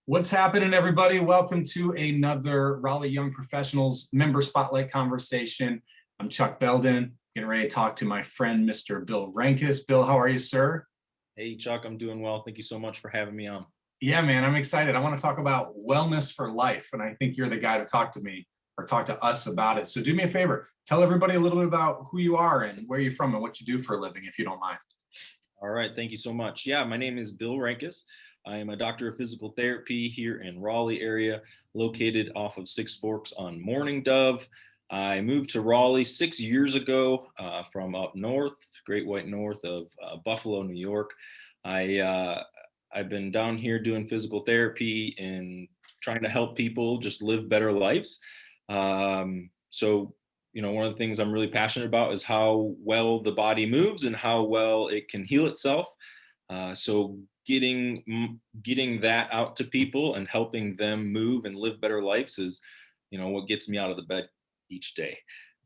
What's happening, everybody? Welcome to another Raleigh Young Professionals Member Spotlight conversation. I'm Chuck Belden, getting ready to talk to my friend, Mr. Bill Renkas. Bill, how are you, sir? Hey, Chuck, I'm doing well. Thank you so much for having me on. Yeah, man, I'm excited. I want to talk about wellness for life, and I think you're the guy to talk to me or talk to us about it. So do me a favor, tell everybody a little bit about who you are and where you're from and what you do for a living, if you don't mind. All right, thank you so much. Yeah, my name is Bill Renkas. I am a doctor of physical therapy here in Raleigh area, located off of Six Forks on Morning Dove. I moved to Raleigh 6 years ago from up north, Great White North of Buffalo, New York. I've been down here doing physical therapy and trying to help people just live better lives. One of the things I'm really passionate about is how well the body moves and how well it can heal itself. So getting that out to people and helping them move and live better lives is, what gets me out of the bed each day.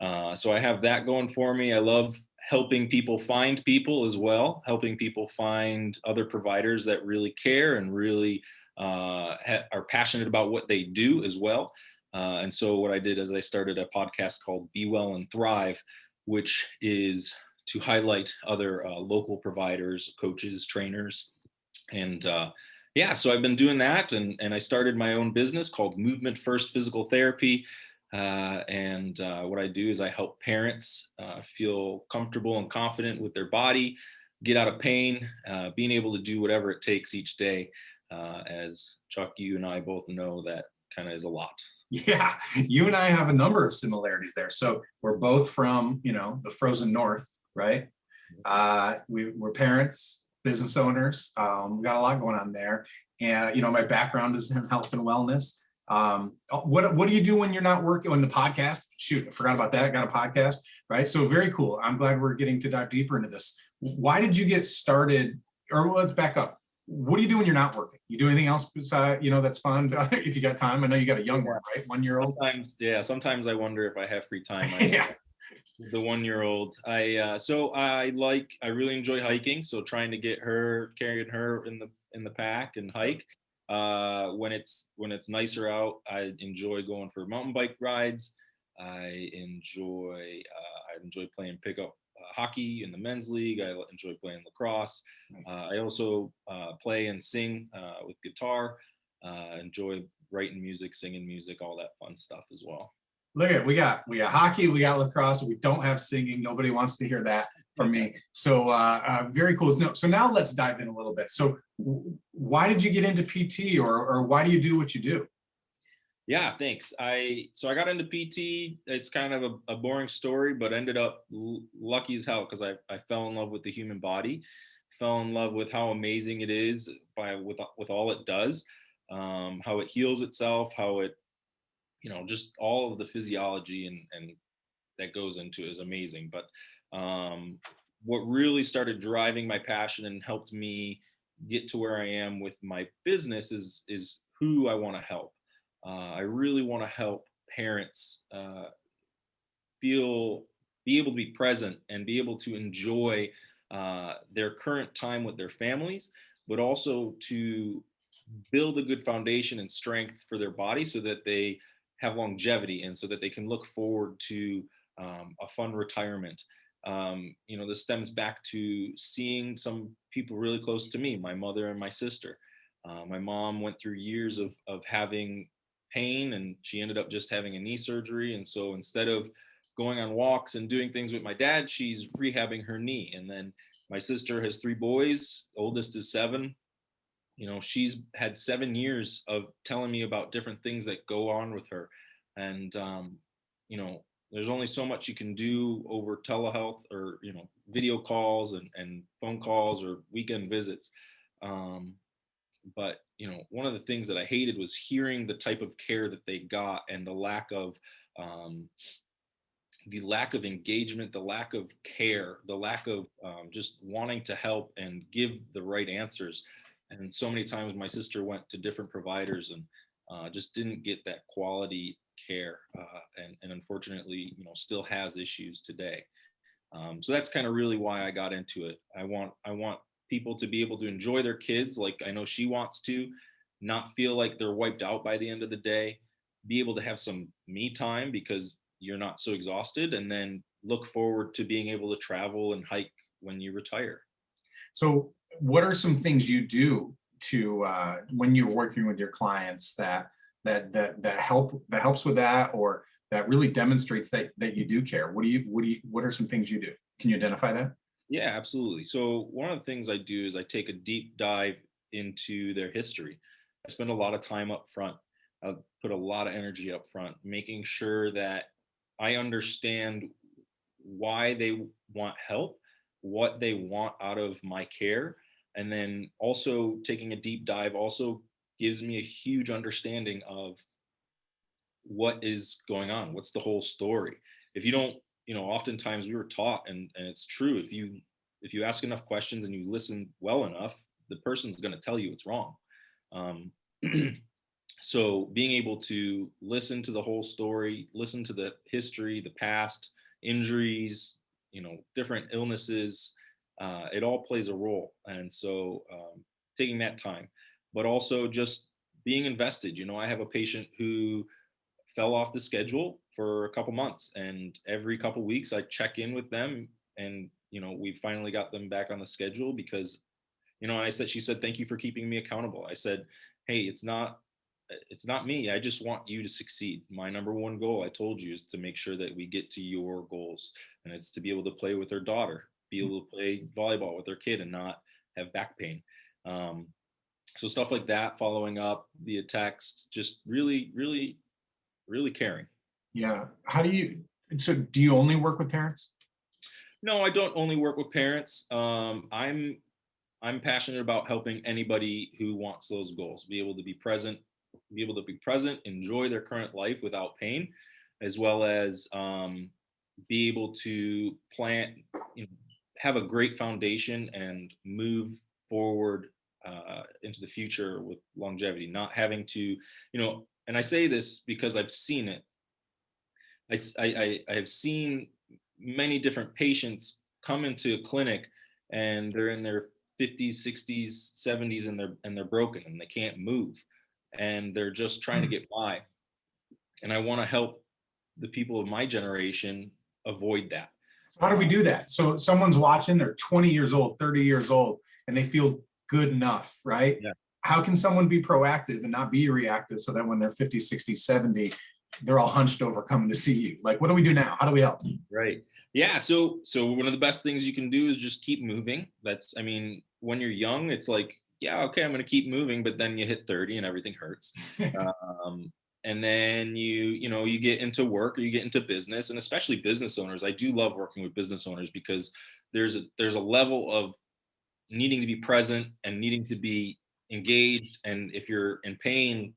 So I have that going for me. I love helping people find people as well, helping people find other providers that really care and really are passionate about what they do as well. And so what I did is I started a podcast called Be Well and Thrive, which is to highlight other local providers, coaches, trainers. And so I've been doing that. And I started my own business called Movement First Physical Therapy. What I do is I help parents feel comfortable and confident with their body, get out of pain, being able to do whatever it takes each day. As Chuck, you and I both know, that kind of is a lot. Yeah, you and I have a number of similarities there. So we're both from, the frozen north, right? We're parents, business owners. We got a lot going on there. And, my background is in health and wellness. What do you do when you're not working on the podcast? Shoot, I forgot about that. I got a podcast, right? So very cool. I'm glad we're getting to dive deeper into this. Why did you get started? Or let's back up. What do you do when you're not working? You do anything else besides, that's fun? If you got time. I know you got a young one, right? 1-year-old. Sometimes I wonder if I have free time. Yeah. The 1-year-old. I really enjoy hiking. So trying to carrying her in the pack and hike. When it's nicer out, I enjoy going for mountain bike rides. I enjoy playing pickup hockey in the men's league. I enjoy playing lacrosse. Nice. I also play and sing with guitar. Enjoy writing music, singing music, all that fun stuff as well. Look at, we got hockey, we got lacrosse. We don't have singing. Nobody wants to hear that from me. So very cool. So now let's dive in a little bit. So why did you get into PT, or why do you do what you do? Yeah, thanks. I got into PT. It's kind of a boring story, but ended up lucky as hell because I fell in love with the human body, fell in love with how amazing it is with all it does, how it heals itself, how it, just all of the physiology and that goes into it is amazing. But what really started driving my passion and helped me get to where I am with my business is who I want to help. I really want to help parents be able to be present and be able to enjoy their current time with their families, but also to build a good foundation and strength for their body so that they have longevity and so that they can look forward to a fun retirement. This stems back to seeing some people really close to me, my mother and my sister. My mom went through years of having pain, and she ended up just having a knee surgery. And so instead of going on walks and doing things with my dad, she's rehabbing her knee. And then my sister has 3 boys. Oldest is 7. She's had 7 years of telling me about different things that go on with her. And, there's only so much you can do over telehealth or, video calls and phone calls or weekend visits. But one of the things that I hated was hearing the type of care that they got and the lack of engagement, the lack of care, the lack of just wanting to help and give the right answers. And so many times my sister went to different providers and just didn't get that quality care, and unfortunately, still has issues today. So that's kind of really why I got into it. I want people to be able to enjoy their kids like I know she wants to, not feel like they're wiped out by the end of the day, be able to have some me time because you're not so exhausted, and then look forward to being able to travel and hike when you retire. So what are some things you do to when you're working with your clients that helps with that, or that really demonstrates that you do care? What are some things you do? Can you identify that? Yeah, absolutely. So one of the things I do is I take a deep dive into their history. I spend a lot of time up front. I put a lot of energy up front, making sure that I understand why they want help, what they want out of my care, and then also taking a deep dive also gives me a huge understanding of what is going on, what's the whole story. If you don't, oftentimes we were taught, and it's true, if you ask enough questions and you listen well enough, the person's going to tell you it's wrong. um, so being able to listen to the whole story, listen to the history, the past, injuries, different illnesses, it all plays a role. And so taking that time, but also just being invested. I have a patient who fell off the schedule for a couple months, and every couple weeks I check in with them, and we finally got them back on the schedule because she said, thank you for keeping me accountable. I said, hey, it's not me. I just want you to succeed. My number one goal, I told you, is to make sure that we get to your goals, and it's to be able to play with their daughter, be able to play volleyball with their kid and not have back pain. So stuff like that, following up via text, just really, really, really caring. Yeah. So do you only work with parents? No, I don't only work with parents. I'm passionate about helping anybody who wants those goals, be able to be present, enjoy their current life without pain, as well as be able to plant, have a great foundation and move forward into the future with longevity, not having to, and I say this because I've seen it. I have seen many different patients come into a clinic and they're in their 50s, 60s, 70s, and they're broken and they can't move and they're just trying to get by. And I want to help the people of my generation avoid that. How do we do that? So someone's watching, they're 20 years old, 30 years old, and they feel good enough, right? Yeah. How can someone be proactive and not be reactive so that when they're 50, 60, 70, they're all hunched over coming to see you? Like, what do we do now? How do we help? Right. Yeah. So one of the best things you can do is just keep moving. When you're young, it's like, yeah, okay, I'm going to keep moving, but then you hit 30 and everything hurts. And then you get into work or you get into business, and especially business owners. I do love working with business owners because there's a level of needing to be present and needing to be engaged. And if you're in pain,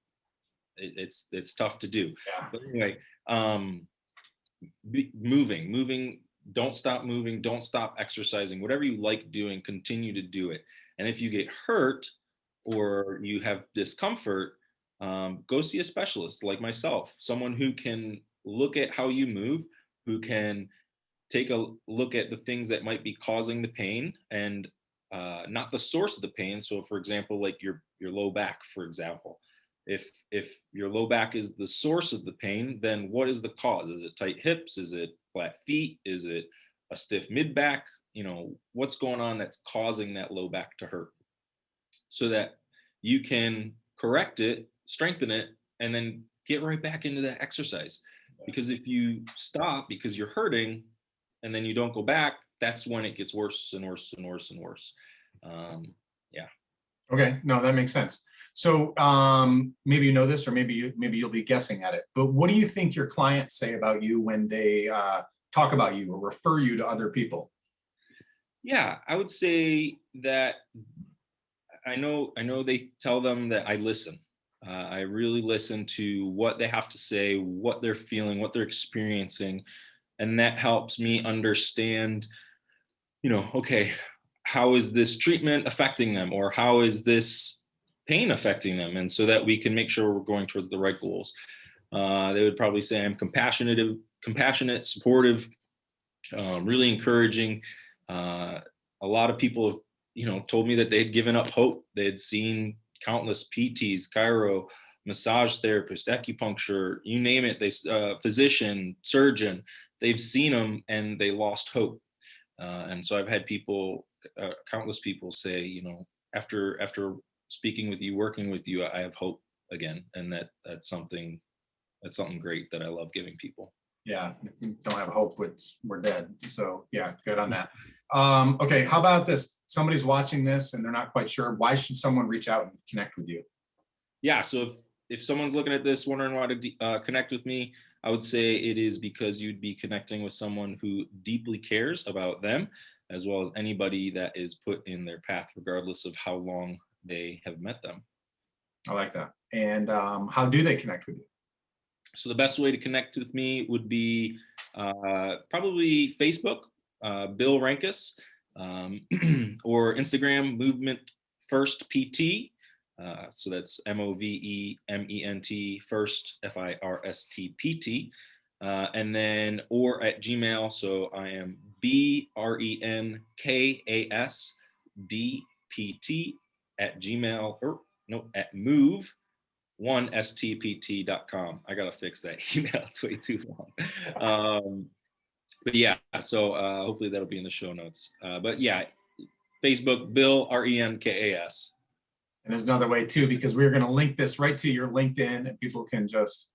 it's tough to do. Yeah. But anyway, moving, don't stop moving, don't stop exercising, whatever you like doing, continue to do it. And if you get hurt or you have discomfort, go see a specialist like myself, someone who can look at how you move, who can take a look at the things that might be causing the pain and not the source of the pain. So for example, like your low back, for example, if your low back is the source of the pain, then what is the cause? Is it tight hips? Is it flat feet? Is it a stiff mid back? What's going on that's causing that low back to hurt, so that you can correct it, strengthen it, and then get right back into that exercise. Because if you stop because you're hurting and then you don't go back, that's when it gets worse and worse and worse and worse. Yeah. Okay, no, that makes sense. So maybe you know this, or maybe you'll be guessing at it. But what do you think your clients say about you when they talk about you or refer you to other people? Yeah, I would say that I know they tell them that I listen. I really listen to what they have to say, what they're feeling, what they're experiencing, and that helps me understand, okay, how is this treatment affecting them, or how is this pain affecting them, and so that we can make sure we're going towards the right goals. They would probably say I'm compassionate, supportive, really encouraging. A lot of people have, told me that they had given up hope. They had seen countless PTs, chiro, massage therapist, acupuncture, you name it. They physician, surgeon, they've seen them and they lost hope. And so I've had people, countless people say, you know, after speaking with you, working with you, I have hope again. And that's something great that I love giving people. Yeah, if we don't have hope, we're dead. So yeah, good on that. Okay, how about this? Somebody's watching this and they're not quite sure. Why should someone reach out and connect with you? Yeah, so if someone's looking at this wondering why to connect with me, I would say it is because you'd be connecting with someone who deeply cares about them, as well as anybody that is put in their path, regardless of how long they have met them. I like that. And how do they connect with you? So the best way to connect with me would be probably Facebook, Bill Renkas, or Instagram, Movement First PT. So that's MOVEMENT First FIRST PT. And then, or at Gmail. So I am BRENKASDPT at Gmail, or no, at move1stpt.com. I gotta fix that email. It's way too long. But yeah, so hopefully that'll be in the show notes. But yeah, Facebook, Bill RENKAS. And there's another way too, because we're going to link this right to your LinkedIn and people can just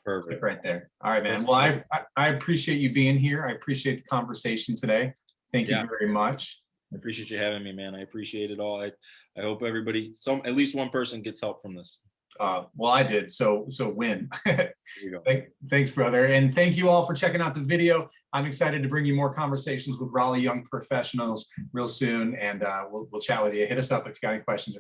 click right there. All right, man. Well, I appreciate you being here. I appreciate the conversation today. Thank you very much. I appreciate you having me, man. I appreciate it all. I hope everybody, at least one person gets help from this. Well, I did. So win. There you go. Thanks, brother. And thank you all for checking out the video. I'm excited to bring you more conversations with Raleigh young professionals real soon. And we'll chat with you. Hit us up if you got any questions.